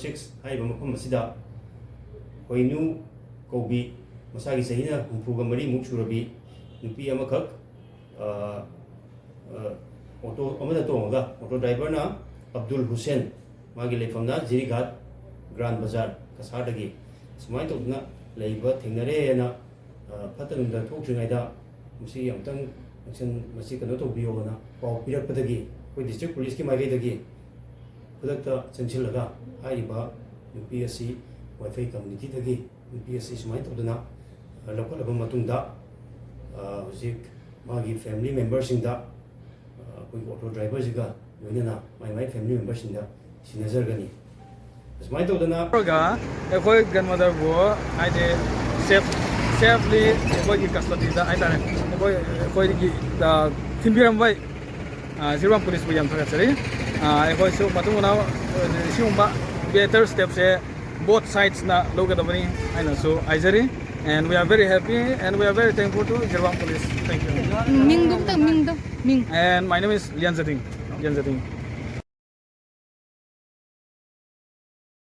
6 ꯍꯥꯏꯔꯤꯕ ꯃꯐꯝ ꯑꯁꯤꯗ ꯍꯣꯏꯅꯨ ꯀꯧꯕꯤ ꯃꯁꯥꯒꯤ ꯆꯍꯤꯅ 64ꯃꯨꯛ ꯁꯨꯔꯕꯤ ꯅꯨꯄꯤ ꯑꯃꯈꯛ ꯑꯣꯇꯣ ꯑꯃꯗ ꯇꯣꯡꯉꯒ ꯑꯣꯇꯣ ꯗ꯭ꯔꯥꯏꯚꯔꯅ ꯑꯕꯗꯨꯜ ꯍꯨꯁꯦꯟ ꯃꯥꯒꯤ ꯂꯩꯐꯝꯅ ꯖꯤꯔꯤꯘꯥꯠ ꯒ꯭ꯔꯥꯟ ꯕꯖꯥꯔ ꯀꯁꯥꯔꯗꯒꯤ ꯁꯨꯃꯥꯏꯅ ꯇꯧꯗꯨꯅ ꯂꯩꯕ ꯊꯦꯡꯅꯔꯦꯅ ꯐꯠꯇ ꯅꯨꯡꯗ ꯊꯣꯛꯇ꯭ꯔꯤꯉꯩꯗ ꯃꯁꯤ ꯑꯃꯨꯛꯇꯪ ꯃꯁꯤ ꯀꯩꯅꯣ ꯇꯧꯕꯤꯌꯣꯅ ꯄꯥꯎ ꯄꯤꯔꯛꯄꯗꯒꯤ ꯑꯩꯈꯣꯏ ꯗꯤꯁꯇ꯭ꯔꯤꯛ ꯄꯨꯂꯤꯁꯀꯤ ꯃꯥꯏꯀꯩꯗꯒꯤ ꯈꯨꯗꯛꯇ ꯆꯪꯁꯤꯜꯂꯒ ꯍꯥꯏꯔꯤꯕ ꯅꯨꯄꯤ ꯑꯁꯤ ꯋꯥꯏꯐꯩ ꯀꯝꯃꯨꯅꯤꯇꯤꯗꯒꯤ ꯅꯨꯄꯤ ꯑꯁꯤ ꯁꯨꯃꯥꯏꯅ ꯇꯧꯗꯨꯅ ꯂꯧꯈꯠꯂꯕ ꯃꯇꯨꯡꯗ ꯍꯧꯖꯤꯛ ꯃꯥꯒꯤ ꯐꯦꯃꯤꯂꯤ ꯃꯦꯝꯕꯔꯁꯤꯡꯗ ꯑꯩꯈꯣꯏꯒꯤ ꯑꯣꯇꯣ ꯗ꯭ꯔꯥꯏꯚꯔꯁꯤꯒ ꯂꯣꯏꯅꯅ ꯃꯥꯏ ꯐꯦꯃꯤꯂꯤ ꯃꯦꯝꯕꯔꯁꯤꯡꯗ ꯁꯤꯟꯅꯖꯔꯒꯅꯤ ꯑꯁꯨꯃꯥꯏꯅ ꯇꯧꯗꯅ ꯑꯩꯈꯣꯏ ꯒ꯭ꯔꯥꯟꯃꯗꯔꯕꯨ ꯍꯥꯏꯗꯤ ꯁꯦꯐꯂꯤ ꯑꯩꯈꯣꯏꯒꯤ ꯀꯁꯇꯗꯤꯗ ꯍꯥꯏꯇꯥꯔꯦ ꯑꯩꯈꯣꯏꯒꯤ ꯊꯤꯟꯕꯤꯔꯝꯕ ꯖꯤꯔꯤꯕꯥꯝ ꯄꯨꯂꯤꯁꯄꯨ ꯌꯥꯝ ꯊꯥꯒꯠꯆꯔꯤ ꯑꯩꯈꯣꯏꯁꯨ ꯃꯇꯨꯡ ꯃꯅꯥꯎ ꯁꯤꯒꯨꯝꯕ better ꯁ꯭ꯇꯦꯞꯁꯦ both sides-na logadabani hainasu haijari, and we are very happy and we are very thankful to Jiribam Police. Thank you. Ming. And my name is Lian Zating.